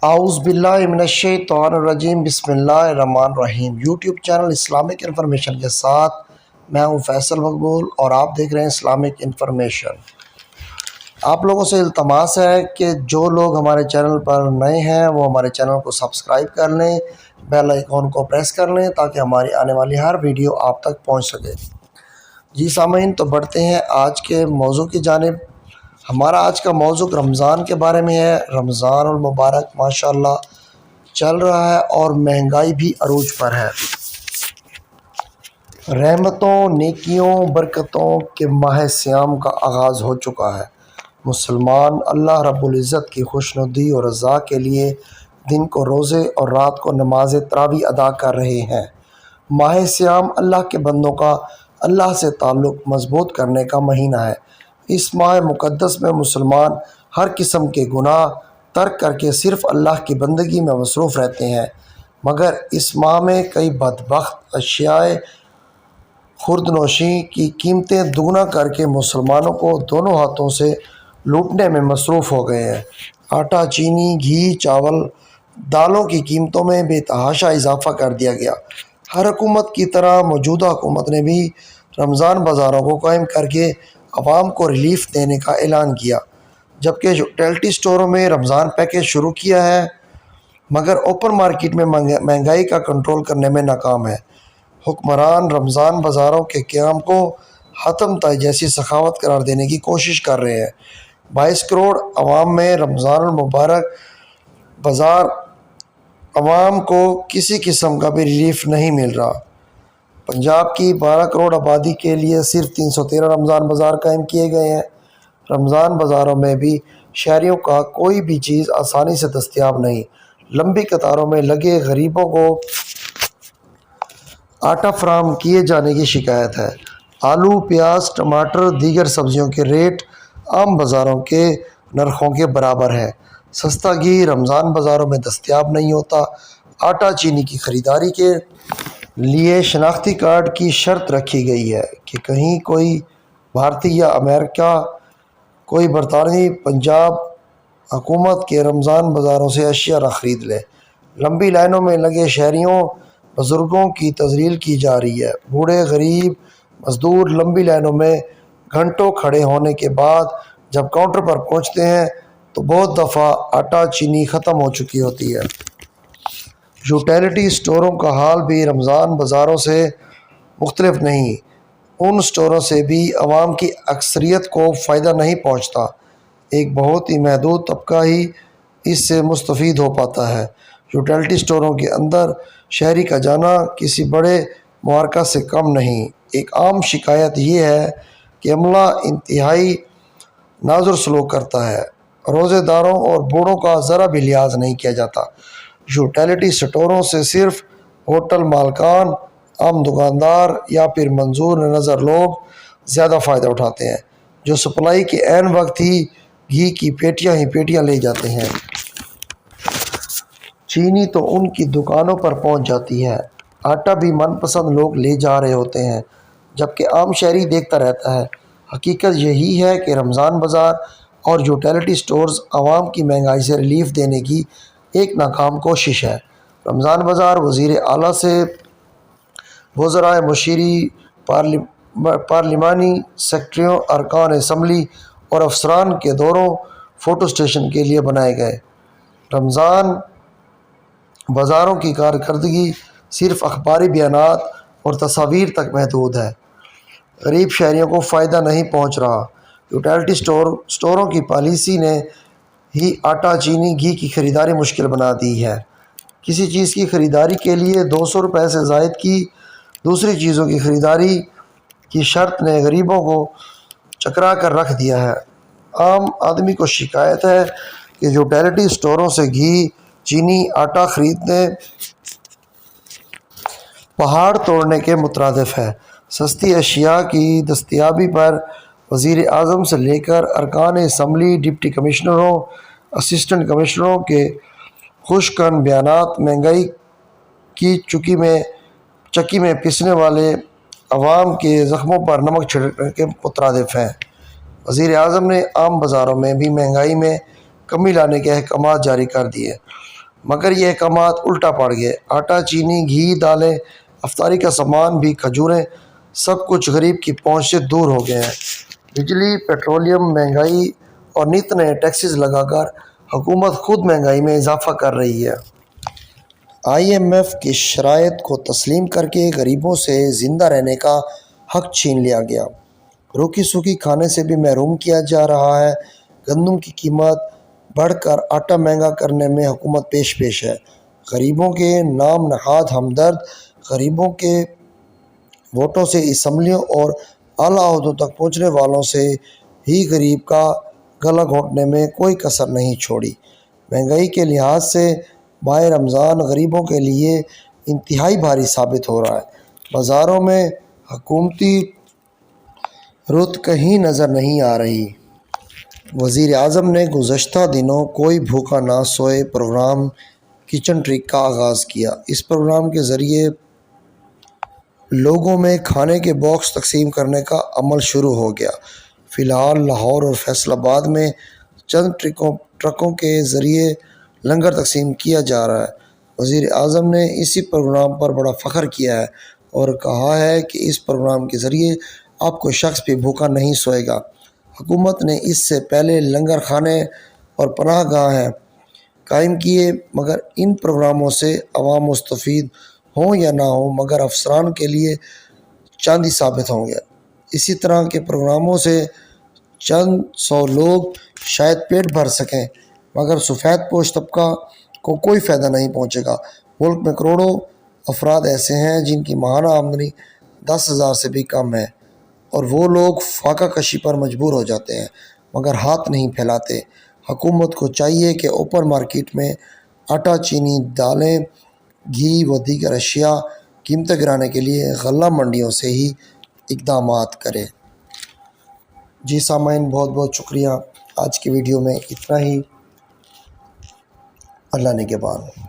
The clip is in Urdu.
اعوذ باللہ من الشیطان الرجیم، بسم اللہ الرحمن الرحیم۔ یوٹیوب چینل اسلامک انفارمیشن کے ساتھ میں ہوں فیصل مقبول اور آپ دیکھ رہے ہیں اسلامک انفارمیشن۔ آپ لوگوں سے التماس ہے کہ جو لوگ ہمارے چینل پر نئے ہیں وہ ہمارے چینل کو سبسکرائب کر لیں، بیل آئیکن کو پریس کر لیں تاکہ ہماری آنے والی ہر ویڈیو آپ تک پہنچ سکے۔ جی سامعین، تو بڑھتے ہیں آج کے موضوع کی جانب۔ ہمارا آج کا موضوع رمضان کے بارے میں ہے۔ رمضان المبارک ماشاءاللہ چل رہا ہے اور مہنگائی بھی عروج پر ہے۔ رحمتوں، نیکیوں، برکتوں کے ماہ سیام کا آغاز ہو چکا ہے۔ مسلمان اللہ رب العزت کی خوشنودی اور رضا کے لیے دن کو روزے اور رات کو نماز تراویح ادا کر رہے ہیں۔ ماہ سیام اللہ کے بندوں کا اللہ سے تعلق مضبوط کرنے کا مہینہ ہے۔ اس ماہ مقدس میں مسلمان ہر قسم کے گناہ ترک کر کے صرف اللہ کی بندگی میں مصروف رہتے ہیں، مگر اس ماہ میں کئی بدبخت اشیاء خوردنوشی کی قیمتیں دگنا کر کے مسلمانوں کو دونوں ہاتھوں سے لوٹنے میں مصروف ہو گئے ہیں۔ آٹا، چینی، گھی، چاول، دالوں کی قیمتوں میں بے تحاشا اضافہ کر دیا گیا۔ ہر حکومت کی طرح موجودہ حکومت نے بھی رمضان بازاروں کو قائم کر کے عوام کو ریلیف دینے کا اعلان کیا، جبکہ یوٹیلٹی سٹوروں میں رمضان پیکیج شروع کیا ہے، مگر اوپن مارکیٹ میں مہنگائی کا کنٹرول کرنے میں ناکام ہے۔ حکمران رمضان بازاروں کے قیام کو حتم تائی جیسی سخاوت قرار دینے کی کوشش کر رہے ہیں۔ 22 کروڑ عوام میں رمضان المبارک بازار عوام کو کسی قسم کا بھی ریلیف نہیں مل رہا۔ پنجاب کی 12 کروڑ آبادی کے لیے صرف 313 رمضان بازار قائم کیے گئے ہیں۔ رمضان بازاروں میں بھی شہریوں کا کوئی بھی چیز آسانی سے دستیاب نہیں۔ لمبی قطاروں میں لگے غریبوں کو آٹا فراہم کیے جانے کی شکایت ہے۔ آلو، پیاز، ٹماٹر، دیگر سبزیوں کے ریٹ عام بازاروں کے نرخوں کے برابر ہے۔ سستا گھی رمضان بازاروں میں دستیاب نہیں ہوتا۔ آٹا، چینی کی خریداری کے لیے شناختی کارڈ کی شرط رکھی گئی ہے کہ کہیں کوئی بھارتی یا امریکہ کوئی برطانوی پنجاب حکومت کے رمضان بازاروں سے اشیاء نہ خرید لے۔ لمبی لائنوں میں لگے شہریوں بزرگوں کی تذلیل کی جا رہی ہے۔ بوڑھے، غریب، مزدور لمبی لائنوں میں گھنٹوں کھڑے ہونے کے بعد جب کاؤنٹر پر پہنچتے ہیں تو بہت دفعہ آٹا، چینی ختم ہو چکی ہوتی ہے۔ یوٹیلٹی سٹوروں کا حال بھی رمضان بازاروں سے مختلف نہیں۔ ان سٹوروں سے بھی عوام کی اکثریت کو فائدہ نہیں پہنچتا۔ ایک بہت ہی محدود طبقہ ہی اس سے مستفید ہو پاتا ہے۔ یوٹیلٹی سٹوروں کے اندر شہری کا جانا کسی بڑے معرکہ سے کم نہیں۔ ایک عام شکایت یہ ہے کہ عملہ انتہائی نازر سلوک کرتا ہے۔ روزے داروں اور بوڑھوں کا ذرا بھی لحاظ نہیں کیا جاتا۔ یوٹیلٹی سٹوروں سے صرف ہوٹل مالکان، عام دکاندار یا پھر منظور نظر لوگ زیادہ فائدہ اٹھاتے ہیں، جو سپلائی کے عین وقت ہی گھی کی پیٹیاں ہی پیٹیاں لے جاتے ہیں۔ چینی تو ان کی دکانوں پر پہنچ جاتی ہے۔ آٹا بھی من پسند لوگ لے جا رہے ہوتے ہیں، جبکہ عام شہری دیکھتا رہتا ہے۔ حقیقت یہی ہے کہ رمضان بازار اور یوٹیلٹی سٹورز عوام کی مہنگائی سے ریلیف دینے کی ایک ناکام کوشش ہے۔ رمضان بازار وزیر اعلیٰ سے وزرائے مشیری، پارلیمانی سیکرٹریوں، ارکان اسمبلی اور افسران کے دوروں فوٹو سٹیشن کے لیے بنائے گئے۔ رمضان بازاروں کی کارکردگی صرف اخباری بیانات اور تصاویر تک محدود ہے۔ غریب شہریوں کو فائدہ نہیں پہنچ رہا۔ یوٹیلٹی سٹوروں کی پالیسی نے ہی آٹا، چینی، گھی کی خریداری مشکل بنا دی ہے۔ کسی چیز کی خریداری کے لیے 200 روپے سے زائد کی دوسری چیزوں کی خریداری کی شرط نے غریبوں کو چکرا کر رکھ دیا ہے۔ عام آدمی کو شکایت ہے کہ یوٹیلٹی سٹوروں سے گھی، چینی، آٹا خریدنے پہاڑ توڑنے کے مترادف ہے۔ سستی اشیاء کی دستیابی پر وزیر اعظم سے لے کر ارکان اسمبلی، ڈپٹی کمشنروں، اسسٹنٹ کمشنروں کے خوشکن بیانات مہنگائی کی چکی میں پیسنے والے عوام کے زخموں پر نمک چھڑکنے کے مترادف ہیں۔ وزیر اعظم نے عام بازاروں میں بھی مہنگائی میں کمی لانے کے احکامات جاری کر دیے، مگر یہ احکامات الٹا پڑ گئے۔ آٹا، چینی، گھی، دالیں، افطاری کا سامان بھی، کھجوریں، سب کچھ غریب کی پہنچ سے دور ہو گئے ہیں۔ بجلی، پیٹرولیم، مہنگائی اور نت نئے ٹیکسز لگا کر حکومت خود مہنگائی میں اضافہ کر رہی ہے۔ IMF کی شرائط کو تسلیم کر کے غریبوں سے زندہ رہنے کا حق چھین لیا گیا۔ روکی سوکھی کھانے سے بھی محروم کیا جا رہا ہے۔ گندم کی قیمت بڑھ کر آٹا مہنگا کرنے میں حکومت پیش ہے۔ غریبوں کے نام نہاد ہمدرد غریبوں کے ووٹوں سے اسمبلیوں اور اعلیٰ عہدوں تک پہنچنے والوں سے ہی غریب کا گلا گھونٹنے میں کوئی کسر نہیں چھوڑی۔ مہنگائی کے لحاظ سے ماہ رمضان غریبوں کے لیے انتہائی بھاری ثابت ہو رہا ہے۔ بازاروں میں حکومتی رعب کہیں نظر نہیں آ رہی۔ وزیر اعظم نے گزشتہ دنوں کوئی بھوکا نہ سوئے پروگرام کچن ٹرک کا آغاز کیا۔ اس پروگرام کے ذریعے لوگوں میں کھانے کے باکس تقسیم کرنے کا عمل شروع ہو گیا۔ فی الحال لاہور اور فیصل آباد میں چند ٹرکوں کے ذریعے لنگر تقسیم کیا جا رہا ہے۔ وزیر اعظم نے اسی پروگرام پر بڑا فخر کیا ہے اور کہا ہے کہ اس پروگرام کے ذریعے اب کوئی شخص بھی بھوکا نہیں سوئے گا۔ حکومت نے اس سے پہلے لنگر خانے اور پناہ گاہیں قائم کیے، مگر ان پروگراموں سے عوام مستفید ہوں یا نہ ہوں مگر افسران کے لیے چاندی ثابت ہوں گے۔ اسی طرح کے پروگراموں سے چند سو لوگ شاید پیٹ بھر سکیں مگر سفید پوش طبقہ کو کوئی فائدہ نہیں پہنچے گا۔ ملک میں کروڑوں افراد ایسے ہیں جن کی ماہانہ آمدنی 10,000 سے بھی کم ہے اور وہ لوگ فاقہ کشی پر مجبور ہو جاتے ہیں مگر ہاتھ نہیں پھیلاتے۔ حکومت کو چاہیے کہ اوپن مارکیٹ میں آٹا، چینی، دالیں، گھی و دیگر اشیاء قیمتیں گرانے کے لیے غلہ منڈیوں سے ہی اقدامات کرے۔ جی سامعین، بہت بہت شکریہ۔ آج کی ویڈیو میں اتنا ہی۔ اللہ نگہبان۔